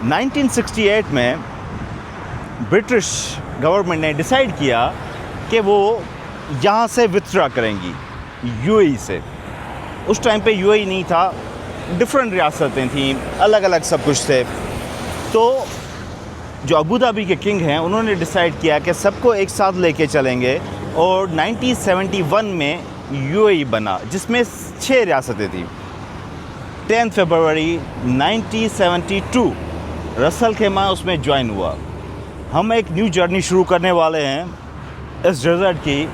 1968 में British government ने decide किया कि वो यहाँ से विथड्रॉ करेंगी यूएई से। उस टाइम पे यूएई नहीं था, डिफरेंट रियासतें थीं, अलग अलग सब कुछ थे। तो जो अबू धाबी के किंग हैं उन्होंने डिसाइड किया कि सबको एक साथ लेके चलेंगे और 1971 में यूएई बना, जिसमें 6 रियासतें थीं। 10 फरवरी 1972 रसल खेमा उसमें ज्वाइन हुआ। हम एक न्यू जर्नी शुरू करने वाले हैं इस डेजर्ट की,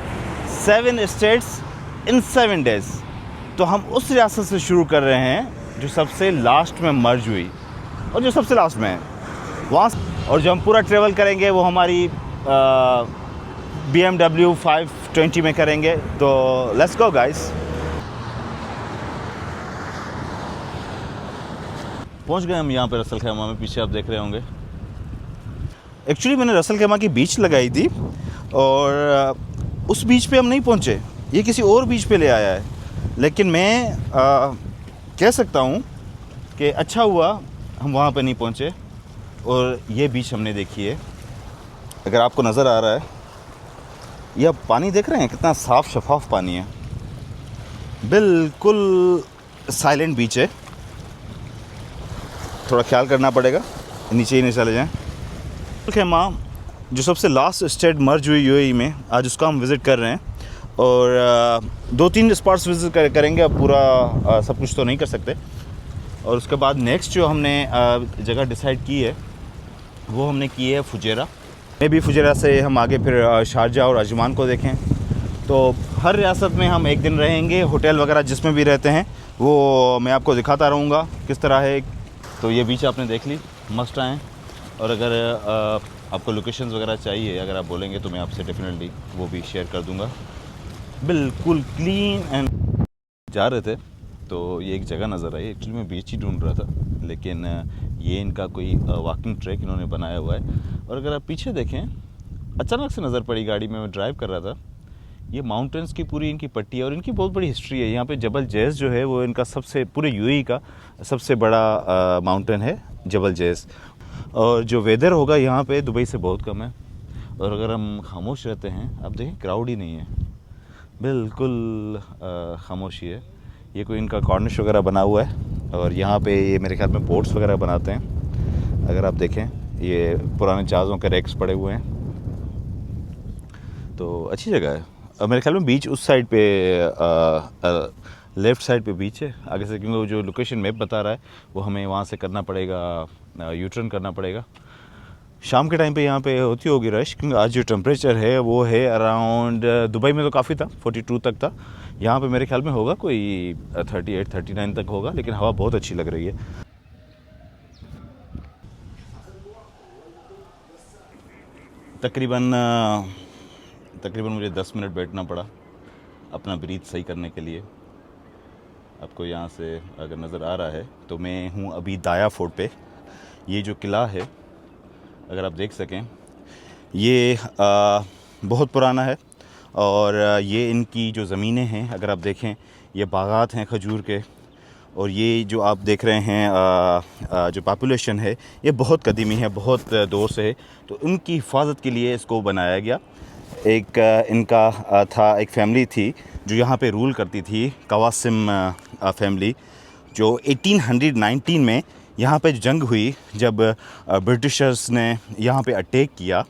7 स्टेट्स इन 7 डेज़। तो हम उस रियासत से शुरू कर रहे हैं जो सबसे लास्ट में मर्ज हुई और जो सबसे लास्ट में है वहाँ। और जो हम पूरा ट्रेवल करेंगे वो हमारी BMW 520 में करेंगे। तो लेट्स गो गाइस। पहुँच गए हम यहाँ पे रसल खेमा में, पीछे आप देख रहे होंगे। एक्चुअली मैंने रसल खेमा की बीच लगाई थी और उस बीच पे हम नहीं पहुँचे, ये किसी और बीच पे ले आया है। लेकिन मैं कह सकता हूँ कि अच्छा हुआ हम वहाँ पे नहीं पहुँचे और ये बीच हमने देखी है। अगर आपको नज़र आ रहा है, ये आप पानी देख रहे हैं, कितना साफ़ शफाफ पानी है, बिल्कुल साइलेंट बीच है। थोड़ा ख्याल करना पड़ेगा नीचे ही नहीं चले जाएं। खेमा जो सबसे लास्ट स्टेट मर्ज हुई यूएई में, आज उसका हम विज़िट कर रहे हैं और 2-3 स्पॉट्स विज़िट करेंगे। अब पूरा सब कुछ तो नहीं कर सकते। और उसके बाद नेक्स्ट जो हमने जगह डिसाइड की है वो हमने की है फुजेरा। मे भी फुजेरा से हम आगे फिर शारजा और अजमान को देखें। तो हर रियासत में हम एक दिन रहेंगे। होटल वगैरह जिसमें भी रहते हैं वो मैं आपको दिखाता रहूँगा किस तरह है। तो ये बीच आपने देख ली, मस्ट आएँ। और अगर आपको लोकेशंस वगैरह चाहिए, अगर आप बोलेंगे तो मैं आपसे डेफिनेटली वो भी शेयर कर दूँगा। बिल्कुल क्लीन एंड। जा रहे थे तो ये एक जगह नज़र आई। एक्चुअली मैं बीच ही ढूंढ रहा था, लेकिन ये इनका कोई वॉकिंग ट्रैक इन्होंने बनाया हुआ है। और अगर आप पीछे देखें, अचानक से नज़र पड़ी गाड़ी में, मैं ड्राइव कर रहा था, ये माउंटेन्स की पूरी इनकी पट्टी है और इनकी बहुत बड़ी हिस्ट्री है। यहाँ पे जबल जैस जो है वो इनका सबसे, पूरे यूएई का सबसे बड़ा माउंटेन है जबल जैस। और जो वेदर होगा यहाँ पे दुबई से बहुत कम है। और अगर हम खामोश रहते हैं, आप देखें क्राउड ही नहीं है, बिल्कुल खामोशी है। ये कोई इनका कॉर्निश वगैरह बना हुआ है और यहाँ पे ये मेरे ख्याल में बोट्स वगैरह बनाते हैं। अगर आप देखें, ये पुराने जहाज़ों के रैक्स पड़े हुए हैं। तो अच्छी जगह है। मेरे ख्याल में बीच उस साइड पे लेफ़्ट साइड पे बीच है आगे से, क्योंकि वो जो लोकेशन मैप बता रहा है वो हमें वहाँ से करना पड़ेगा, यू टर्न करना पड़ेगा। शाम के टाइम पे यहाँ पे होती होगी रश, क्योंकि आज जो टेम्परेचर है वो है अराउंड, दुबई में तो काफ़ी था, 42 तक था। यहाँ पे मेरे ख्याल में होगा कोई 38-39 तक होगा, लेकिन हवा बहुत अच्छी लग रही है। तकरीबन मुझे 10 मिनट बैठना पड़ा अपना ब्रीथ सही करने के लिए। आपको यहाँ से अगर नज़र आ रहा है तो मैं हूँ अभी दाया फोर्ट पे। ये जो किला है, अगर आप देख सकें, ये बहुत पुराना है और ये इनकी जो ज़मीनें हैं, अगर आप देखें, ये बागात हैं खजूर के। और ये जो आप देख रहे हैं जो पॉपुलेशन है, ये बहुत कदीमी है, बहुत दौर से है। तो उनकी हिफाजत के लिए इसको बनाया गया। एक इनका एक फैमिली थी जो यहाँ पे रूल करती थी, कवासिम फैमिली, जो 1819 में यहाँ पे जंग हुई, जब ब्रिटिशर्स ने यहाँ पे अटैक किया।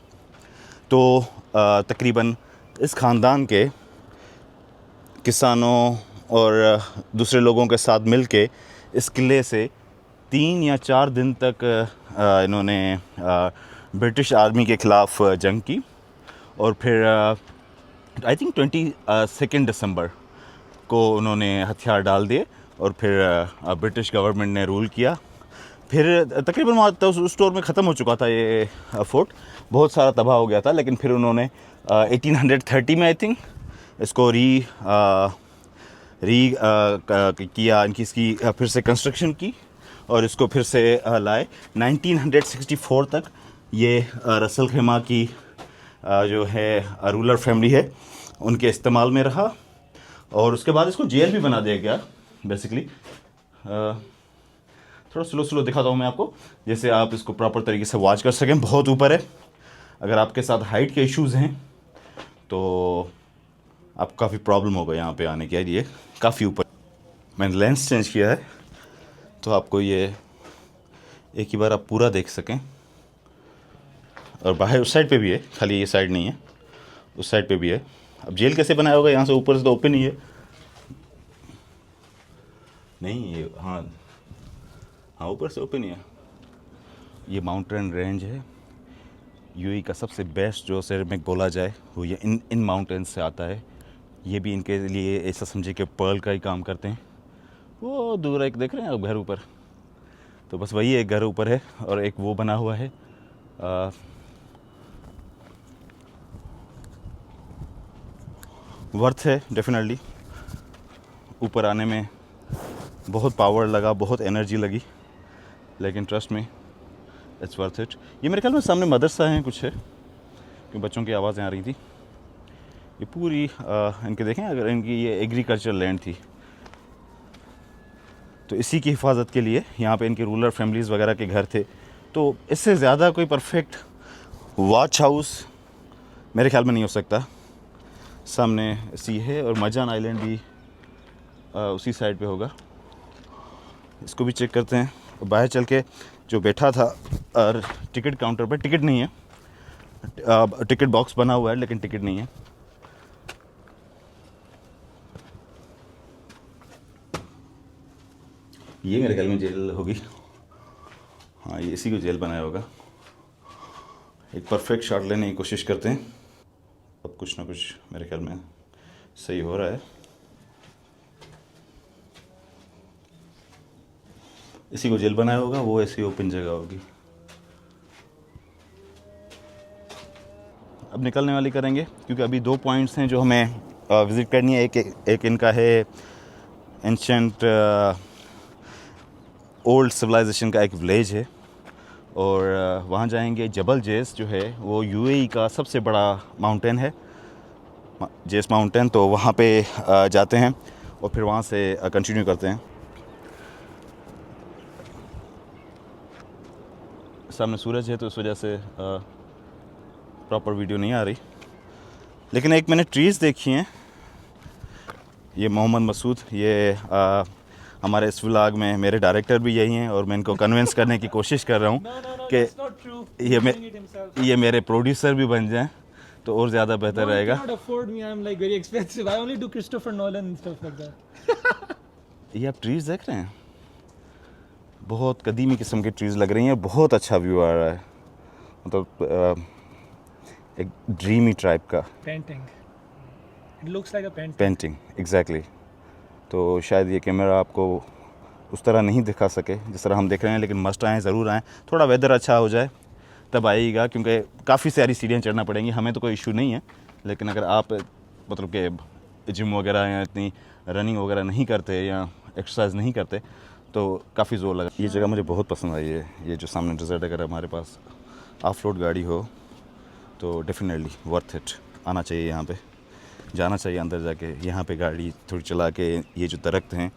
तो तकरीबन इस ख़ानदान के किसानों और दूसरे लोगों के साथ मिलके इस किले से 3 या 4 दिन तक इन्होंने ब्रिटिश आर्मी के ख़िलाफ़ जंग की। और फिर आई थिंक 22 दिसंबर को उन्होंने हथियार डाल दिए और फिर ब्रिटिश गवर्नमेंट ने रूल किया। फिर तकरीबन वहाँ तो उस स्टोर में ख़त्म हो चुका था ये फोर्ट, बहुत सारा तबाह हो गया था। लेकिन फिर उन्होंने 1830 में आई थिंक इसको किया, इसकी फिर से कंस्ट्रक्शन की और इसको फिर से लाए। 1964 तक ये रसल खेमा की जो है रूलर फैमिली है, उनके इस्तेमाल में रहा। और उसके बाद इसको जेल भी बना दिया गया बेसिकली। थोड़ा स्लो स्लो दिखाता हूँ मैं आपको, जैसे आप इसको प्रॉपर तरीके से वॉच कर सकें। बहुत ऊपर है, अगर आपके साथ हाइट के इश्यूज़ हैं तो आपको काफ़ी प्रॉब्लम होगा यहाँ पे आने के लिए। काफ़ी ऊपर मैंने लेंस चेंज किया है तो आपको ये एक ही बार आप पूरा देख सकें। और बाहर उस साइड पे भी है, खाली ये साइड नहीं है, उस साइड पे भी है। अब जेल कैसे बनाया होगा, यहाँ से ऊपर से तो ओपन ही है। नहीं ये हाँ हाँ ऊपर से ओपन ही है। ये माउंटेन रेंज है, यूएई का सबसे बेस्ट जो सेरेमिक बोला जाए वो ये इन माउंटेन्स से आता है। ये भी इनके लिए ऐसा समझे कि पर्ल का ही काम करते हैं। वो दूर एक देख रहे हैं आप घर ऊपर, तो बस वही एक घर ऊपर है और एक वो बना हुआ है। वर्थ है डेफिनेटली। ऊपर आने में बहुत पावर लगा, बहुत एनर्जी लगी, लेकिन ट्रस्ट में इट्स वर्थ इट। ये मेरे ख्याल में सामने मदरसा है कुछ है, क्योंकि बच्चों की आवाज़ें आ रही थी। ये पूरी इनके देखें, अगर इनकी ये एग्रीकल्चर लैंड थी तो इसी की हिफाजत के लिए यहाँ पे इनके रूरल फैमिलीज़ वगैरह के घर थे। तो इससे ज़्यादा कोई परफेक्ट वॉच हाउस मेरे ख्याल में नहीं हो सकता। सामने सी है और मजान आइलैंड भी उसी साइड पे होगा। इसको भी चेक करते हैं। बाहर चल के जो बैठा था और टिकट काउंटर पर, टिकट नहीं है, टिकट बॉक्स बना हुआ है लेकिन टिकट नहीं है। ये मेरे ख्याल में जेल होगी। हाँ ये इसी को जेल बनाया होगा। एक परफेक्ट शॉट लेने की कोशिश करते हैं। अब कुछ ना कुछ मेरे ख्याल में सही हो रहा है। इसी को जेल बनाया होगा, वो ऐसी ओपन जगह होगी। अब निकलने वाली करेंगे, क्योंकि अभी 2 पॉइंट्स हैं जो हमें विज़िट करनी है। एक इनका है एंशेंट ओल्ड सिविलाइजेशन का एक विलेज है, और वहाँ जाएंगे। जबल जेस जो है वो यूएई का सबसे बड़ा माउंटेन है, जेस माउंटेन। तो वहाँ पे जाते हैं और फिर वहाँ से कंटिन्यू करते हैं। सामने सूरज है तो इस वजह से प्रॉपर वीडियो नहीं आ रही, लेकिन एक मैंने ट्रीज़ देखी हैं। ये मोहम्मद मसूद, ये हमारे इस व्लॉग में मेरे डायरेक्टर भी यही हैं, और मैं इनको कन्विंस करने की कोशिश कर रहा हूँ कि ये मेरे प्रोड्यूसर भी बन जाएं तो और ज़्यादा बेहतर रहेगा। ये आप ट्रीज़ देख रहे हैं, बहुत कदीमी किस्म की ट्रीज़ लग रही हैं, बहुत अच्छा व्यू आ रहा है। मतलब एक ड्रीमी टाइप का पेंटिंग एग्जैक्टली। तो शायद ये कैमरा आपको उस तरह नहीं दिखा सके जिस तरह हम देख रहे हैं, लेकिन मस्ट आएँ, ज़रूर आएँ। थोड़ा वेदर अच्छा हो जाए तब आइएगा, क्योंकि काफ़ी सारी सीढ़ियाँ चढ़ना पड़ेंगी। हमें तो कोई इशू नहीं है, लेकिन अगर आप मतलब कि जिम वगैरह या इतनी रनिंग वगैरह नहीं करते या एक्सरसाइज नहीं करते तो काफ़ी ज़ोर लगा। ये जगह मुझे बहुत पसंद आई है। ये जो सामने डिज़र्ट, अगर हमारे पास ऑफ रोड गाड़ी हो तो डेफिनेटली वर्थ इट। आना चाहिए यहाँ पे, जाना चाहिए अंदर जाके, यहाँ पे गाड़ी थोड़ी चला के। ये जो दरख्त हैं,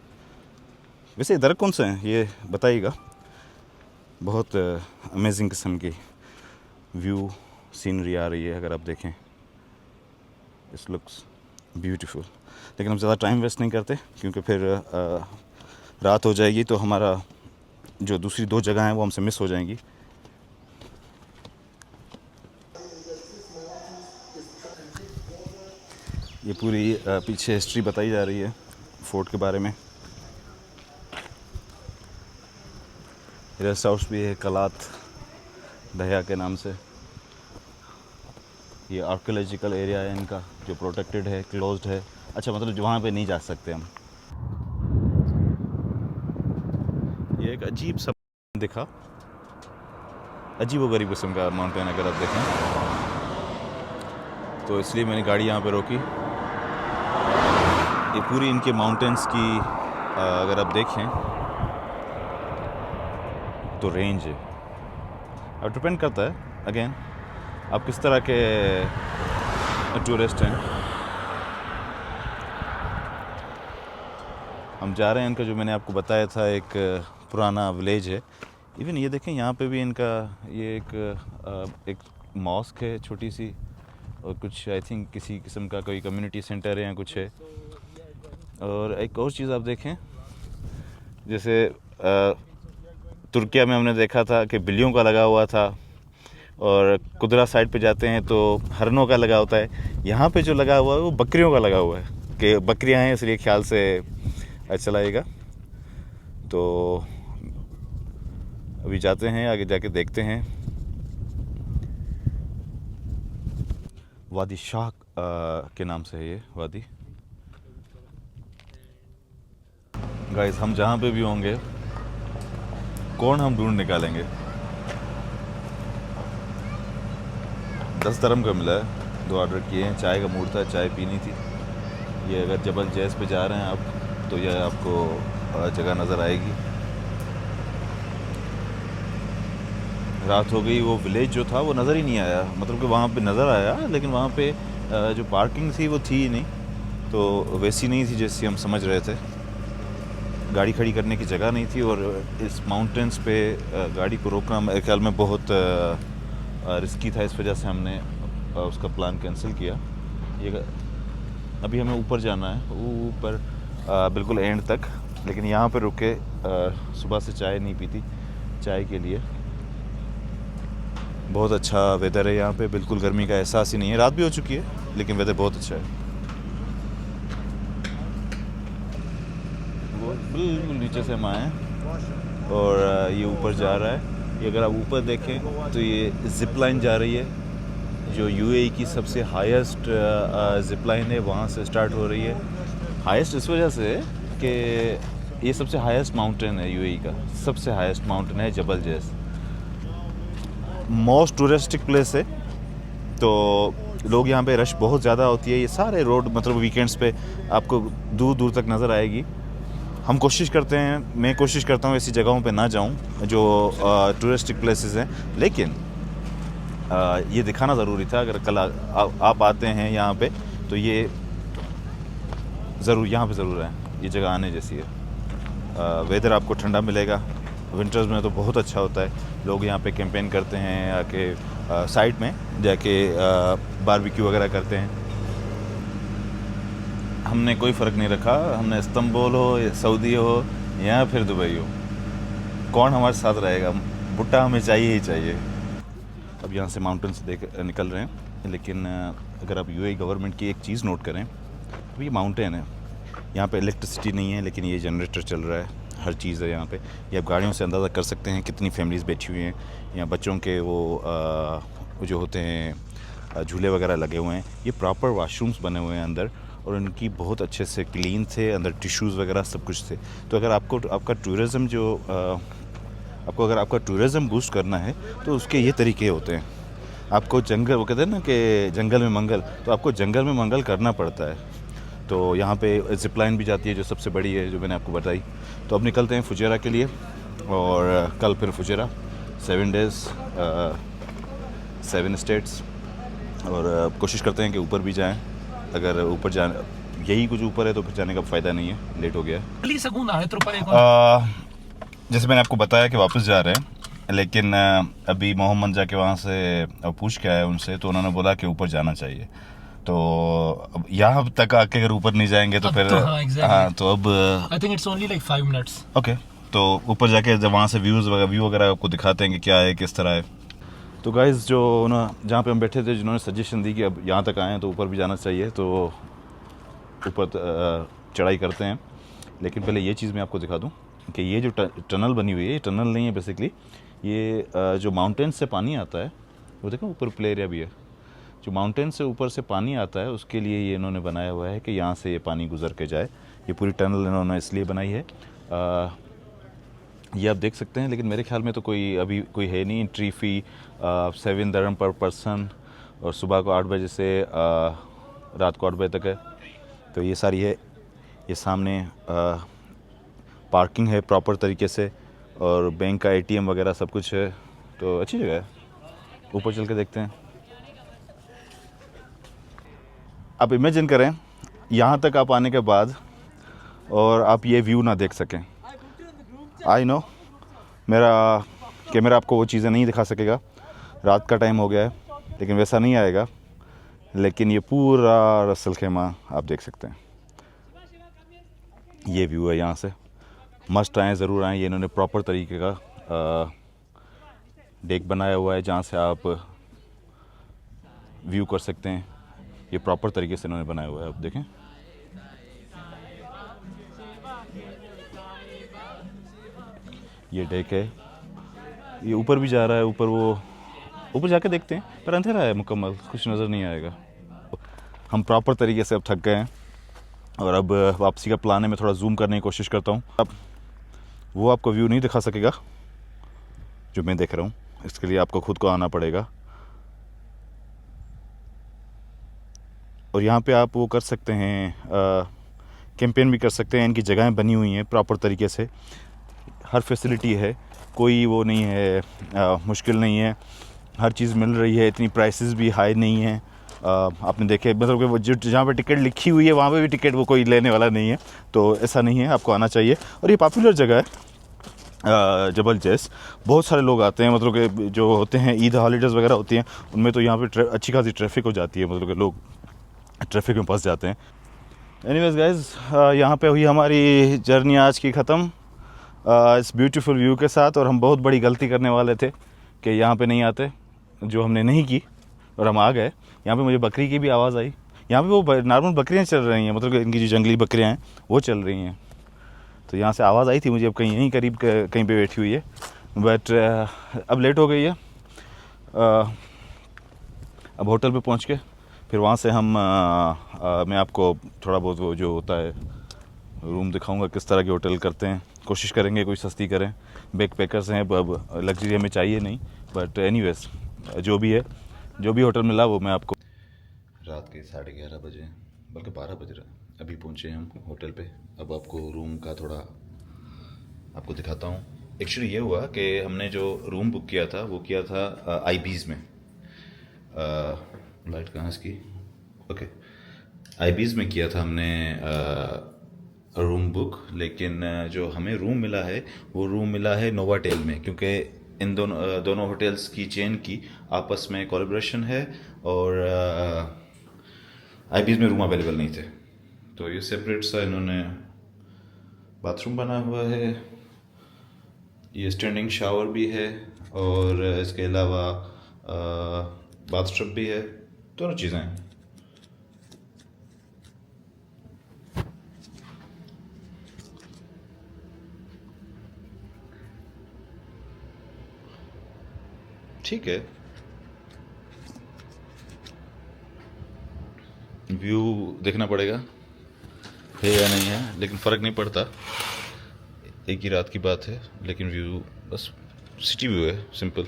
वैसे दरख्त कौन से हैं ये बताइएगा। बहुत अमेजिंग किस्म की व्यू सीनरी आ रही है अगर आप देखें। It's looks beautiful. लेकिन हम ज़्यादा टाइम वेस्ट नहीं करते, क्योंकि फिर रात हो जाएगी तो हमारा जो दूसरी 2 जगह हैं वो हमसे मिस हो जाएंगी। ये पूरी पीछे हिस्ट्री बताई जा रही है फोर्ट के बारे में। रेस्ट हाउस भी है कलात दहिया के नाम से। ये आर्कियोलॉजिकल एरिया है इनका, जो प्रोटेक्टेड है, क्लोज्ड है। अच्छा, मतलब जो वहाँ पे नहीं जा सकते हम। ये एक अजीब सा दिखा, अजीब व गरीब किस्म का माउंटेन अगर आप देखें, तो इसलिए मैंने गाड़ी यहाँ पे रोकी। ये पूरी इनके माउंटेन्स की अगर आप देखें तो रेंज है। अब डिपेंड करता है अगेन आप किस तरह के टूरिस्ट हैं। हम जा रहे हैं, इनका जो मैंने आपको बताया था एक पुराना विलेज है। इवन ये देखें यहाँ पे भी इनका ये एक मॉस्क है छोटी सी, और कुछ आई थिंक किसी किस्म का कोई कम्युनिटी सेंटर है या कुछ है। और एक और चीज़ आप देखें, जैसे तुर्किया में हमने देखा था कि बिल्लियों का लगा हुआ था, और कुदरा साइड पे जाते हैं तो हरनों का लगा होता है। यहाँ पे जो लगा हुआ है वो बकरियों का लगा हुआ है कि बकरियाँ हैं, इसलिए ख्याल से चलाएगा। तो अभी जाते हैं, आगे जाके देखते हैं। वादी शाह के नाम से है ये वादी। गाइस, हम जहाँ पे भी होंगे कौन हम ढूंढ निकालेंगे। 10 दरम का मिला है, 2 ऑर्डर किए हैं। चाय का मूड था, चाय पीनी थी। ये अगर जबल जैस पे जा रहे हैं आप तो यह आपको जगह नज़र आएगी। रात हो गई, वो विलेज जो था वो नज़र ही नहीं आया। मतलब कि वहाँ पे नज़र आया, लेकिन वहाँ पे जो पार्किंग थी वो थी ही नहीं, तो वैसी नहीं थी जैसी हम समझ रहे थे। गाड़ी खड़ी करने की जगह नहीं थी, और इस माउंटेन्स पे गाड़ी को रोकना मेरे ख्याल में बहुत रिस्की था। इस वजह से हमने उसका प्लान कैंसिल किया। ये अभी हमें ऊपर जाना है, ऊपर बिल्कुल एंड तक। लेकिन यहाँ पे रुके, सुबह से चाय नहीं पीती, चाय के लिए। बहुत अच्छा वेदर है यहाँ पे, बिल्कुल गर्मी का एहसास ही नहीं है। रात भी हो चुकी है लेकिन वेदर बहुत अच्छा है। वो बिल्कुल नीचे से हम आए हैं और ये ऊपर जा रहा है। ये अगर आप ऊपर देखें तो ये जिप लाइन जा रही है, जो यूएई की सबसे हाईएस्ट जिप लाइन है, वहाँ से स्टार्ट हो रही है। हाईएस्ट इस वजह से कि ये सबसे हाईएस्ट माउंटेन है यूएई का, सबसे हाईएस्ट माउंटेन है जबल जैस। मोस्ट टूरिस्टिक प्लेस है, तो लोग यहाँ पे रश बहुत ज़्यादा होती है। ये सारे रोड मतलब वीकेंड्स पे आपको दूर दूर तक नज़र आएगी। हम कोशिश करते हैं, मैं कोशिश करता हूँ ऐसी जगहों पे ना जाऊँ जो टूरिस्टिक प्लेसेस हैं, लेकिन ये दिखाना ज़रूरी था। अगर कल आप आते हैं यहाँ पे तो ये ज़रूर यहाँ पे ज़रूर है, ये जगह आने जैसी है। वेदर आपको ठंडा मिलेगा, विंटर्स में तो बहुत अच्छा होता है। लोग यहाँ पे कैंपेन करते हैं, आके साइड में जाके बारबेक्यू वगैरह करते हैं। हमने कोई फ़र्क नहीं रखा, हमने इस्तांबुल हो या सऊदी हो या फिर दुबई हो, कौन हमारे साथ रहेगा, भुट्टा हमें चाहिए ही चाहिए। अब यहाँ से माउंटेन से निकल रहे हैं, लेकिन अगर आप यूएई गवर्नमेंट की एक चीज़ नोट करें, तो ये माउंटेन है, यहाँ पे इलेक्ट्रिसिटी नहीं है, लेकिन ये जनरेटर चल रहा है, हर चीज़ है यहाँ पे। ये आप गाड़ियों से अंदाज़ा कर सकते हैं कितनी फैमिलीज़ बैठी हुई हैं। यहाँ बच्चों के वो जो होते हैं झूले वगैरह लगे हुए हैं। ये प्रॉपर वाशरूम्स बने हुए हैं अंदर, और उनकी बहुत अच्छे से क्लीन थे, अंदर टिश्यूज़ वगैरह सब कुछ थे। तो अगर आपका टूरिज़्म जो अगर आपका टूरिज़्म बूस्ट करना है तो उसके ये तरीके होते हैं। आपको जंगल, वो कहते हैं ना कि जंगल में मंगल, तो आपको जंगल में मंगल करना पड़ता है। तो यहाँ पे जिप लाइन भी जाती है जो सबसे बड़ी है, जो मैंने आपको बताई। तो अब निकलते हैं फुजेरा के लिए, और कल फिर फुजेरा 7 डेज़ 7 स्टेट्स, और कोशिश करते हैं कि ऊपर भी जाएं। अगर ऊपर जाने यही कुछ ऊपर है तो फिर जाने का फ़ायदा नहीं है, लेट हो गया है। जैसे मैंने आपको बताया कि वापस जा रहे हैं, लेकिन अभी मोहम्मद जाके वहाँ से पूछ के आया उनसे, तो उन्होंने बोला कि ऊपर जाना चाहिए। तो अब यहाँ तक आके अगर ऊपर नहीं जाएंगे तो फिर हाँ, तो अब I think it's only like 5 minutes. Okay, तो ऊपर जाके जब वहाँ से व्यू वगैरह आपको दिखाते हैं कि क्या है, किस तरह है। तो गाइस, जो ना जहाँ पे हम बैठे थे, जिन्होंने सजेशन दी कि अब यहाँ तक आए हैं तो ऊपर भी जाना चाहिए, तो ऊपर चढ़ाई करते हैं। लेकिन पहले ये चीज़ मैं आपको दिखा दूँ कि ये जो टनल बनी हुई है, ये टनल नहीं है बेसिकली। ये जो माउंटेन से पानी आता है, वो देखो ऊपर प्ले एरिया भी है। जो माउंटेन से ऊपर से पानी आता है, उसके लिए ये इन्होंने बनाया हुआ है कि यहाँ से ये पानी गुजर के जाए। ये पूरी टनल इन्होंने इसलिए बनाई है। ये आप देख सकते हैं, लेकिन मेरे ख्याल में तो अभी कोई है नहीं। एंट्री फ़ी 7 दरम पर पर्सन, और सुबह को 8 बजे से रात को 8 बजे तक है। तो ये सारी है, ये सामने पार्किंग है प्रॉपर तरीके से, और बैंक का ATM वगैरह सब कुछ है। तो अच्छी जगह है, ऊपर चल के देखते हैं। आप इमेजिन करें यहाँ तक आप आने के बाद और आप ये व्यू ना देख सकें। आई नो मेरा कैमरा आपको वो चीज़ें नहीं दिखा सकेगा, रात का टाइम हो गया है, लेकिन वैसा नहीं आएगा। लेकिन ये पूरा रसल खेमा आप देख सकते हैं, ये व्यू है यहाँ से। मस्ट आएँ, ज़रूर आएँ। ये इन्होंने प्रॉपर तरीके का डेक बनाया हुआ है जहाँ से आप व्यू कर सकते हैं। ये प्रॉपर तरीके से इन्होंने बनाया हुआ है, आप देखें। ये डेक है, ये ऊपर भी जा रहा है, ऊपर वो ऊपर जाके देखते हैं, पर अंधेरा है मुकम्मल, कुछ नज़र नहीं आएगा। हम प्रॉपर तरीके से अब थक गए हैं और अब वापसी का प्लान है। मैं थोड़ा जूम करने की कोशिश करता हूँ। अब वो आपको व्यू नहीं दिखा सकेगा जो मैं देख रहा हूँ, इसके लिए आपको खुद को आना पड़ेगा। और यहाँ पे आप वो कर सकते हैं, कैंपेन भी कर सकते हैं। इनकी जगहें बनी हुई हैं प्रॉपर तरीके से, हर फैसिलिटी है, कोई वो नहीं है, मुश्किल नहीं है, हर चीज़ मिल रही है। इतनी प्राइसेस भी हाई नहीं है। आपने देखे, मतलब कि वो जो जहाँ पे टिकट लिखी हुई है वहाँ पे भी टिकट वो कोई लेने वाला नहीं है, तो ऐसा नहीं है, आपको आना चाहिए। और ये पॉपुलर जगह है जबल जैस, बहुत सारे लोग आते हैं। मतलब कि जो होते हैं ईद हॉलीडेज़ वगैरह होती हैं उनमें तो यहाँ पे अच्छी खासी ट्रैफिक हो जाती है, मतलब कि लोग ट्रैफिक में फंस जाते हैं। एनीवेज गाइज, यहाँ पे हुई हमारी जर्नी आज की ख़त्म इस ब्यूटीफुल व्यू के साथ। और हम बहुत बड़ी गलती करने वाले थे कि यहाँ पे नहीं आते, जो हमने नहीं की, और हम आ गए। यहाँ पे मुझे बकरी की भी आवाज़ आई। यहाँ पे वो नॉर्मल बकरियाँ चल रही हैं, मतलब कि इनकी जो जंगली बकरियाँ हैं वो चल रही हैं। तो यहाँ से आवाज़ आई थी मुझे, अब कहीं यहीं करीब कहीं पे बैठी हुई है। बट अब लेट हो गई है। अब होटल पे पहुँच के फिर वहाँ से हम मैं आपको थोड़ा बहुत वो जो होता है रूम दिखाऊंगा, किस तरह के होटल करते हैं। कोशिश करेंगे कोई सस्ती करें, बैक पैकर्स हैं, अब लग्जरी हमें चाहिए नहीं। बट एनीवेज, जो भी है, जो भी होटल मिला वो मैं आपको। रात के 11:30 बजे, बल्कि 12 बज रहा, अभी पहुँचे हम होटल पे। अब आपको रूम का थोड़ा आपको दिखाता हूँ। एक्चुअली ये हुआ कि हमने जो रूम बुक किया था वो किया था आईबीज़ में। लाइट कहाँ इसकी, ओके, आईबीज़ में किया था हमने रूम बुक। लेकिन जो हमें रूम मिला है वो रूम मिला है नोवाटेल में, क्योंकि इन दोनों होटल्स की चेन की आपस में कोलैबोरेशन है और आईबीज़ में रूम अवेलेबल नहीं थे। तो ये सेपरेट सा इन्होंने बाथरूम बना हुआ है, ये स्टैंडिंग शावर भी है और इसके अलावा बाथटब भी है, दोनों चीज़ें हैं। ठीक है, व्यू देखना पड़ेगा है या नहीं है, लेकिन फ़र्क नहीं पड़ता, एक ही रात की बात है। लेकिन व्यू बस सिटी व्यू है, सिंपल।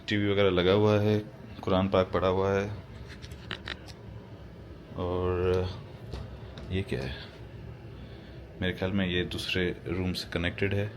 टीवी वगैरह लगा हुआ है, कुरान पाक पढ़ा हुआ है। और ये क्या है, मेरे ख्याल में ये दूसरे रूम से कनेक्टेड है।